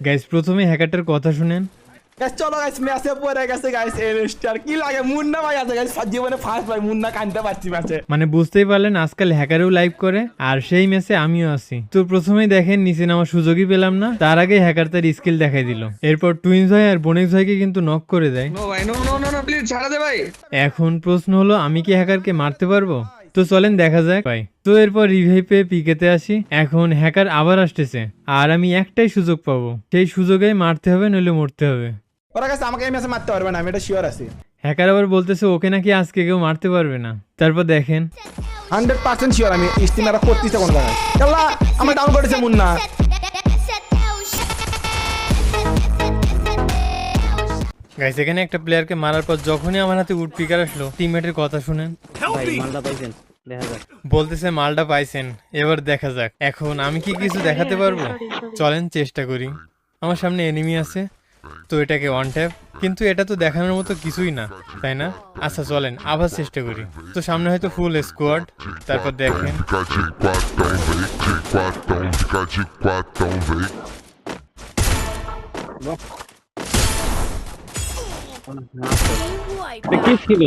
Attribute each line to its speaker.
Speaker 1: Guys প্রথমে হ্যাকারটার কথা শুনেন।
Speaker 2: গাইস চলো গাইস ম্যাচে পড়ে গেছে গাইস এনস্টার কি লাগে মুন্না ভাই আছে গাইস জীবনে ফার্স্ট ভাই মুন্না কানতে পারছি ম্যাচে।
Speaker 1: মানে বুঝতেই পারলেন আজকাল হ্যাকারও লাইভ করে আর সেই ম্যাচে আমিও আছি। তো প্রথমেই দেখেন নিচে নামার সুযোগই পেলাম না, তার আগে হ্যাকার তার স্কিল দেখাই দিল। এরপর টুইনস ভাই আর বনেক্স ভাইকে কিন্তু নক করে দেয়।
Speaker 3: নো ভাই no no no no please ছাড়া দে ভাই।
Speaker 1: এখন প্রশ্ন হলো আমি কি হ্যাকারকে মারতে পারবো? তো চলেন দেখা যাক ভাই। তো এরপর রিভাইভ পেয়ে পিকেতে আসি। এখন হ্যাকার আবার আসতেছে আর আমি একটাই সুযোগ পাবো, সেই সুযোগেই মারতে হবে নইলে মরতে হবে।
Speaker 2: ওরা গাইস আমাকে এই ম্যাচে মারতে পারবে না, আমি এটা শিওর আছি।
Speaker 1: হ্যাকার আবার বলতেছে ওকে নাকি আজকে কেউ মারতে পারবে না। তারপর দেখেন
Speaker 2: 100% শিওর আমি স্টিমারটা করতেছে কোন জায়গায়। আল্লাহ আমার ডাউন করেছে মুন্না।
Speaker 1: গাইস এখানে একটা প্লেয়ারকে মারার পর যখনই আমার হাতে উড পিকার আসলো, টিমমেটের কথা শুনেন।
Speaker 4: ভাই মালটা পাইছেন, দেখা যাক।
Speaker 1: বলতেছে মালটা পাইছেন, এবার দেখা যাক। এখন আমি কি কিছু দেখাতে পারবো? চলেন চেষ্টা করি। আমার সামনে এনিমি আছে, তো এটাকে ওয়ান ট্যাপ, কিন্তু এটা তো দেখানোর মতো কিছুই না, তাই না? আচ্ছা চলেন আবার চেষ্টা করি। তো সামনে হয়তো ফুল স্কোয়াড। তারপর দেখেন
Speaker 4: এটা কি ছিল?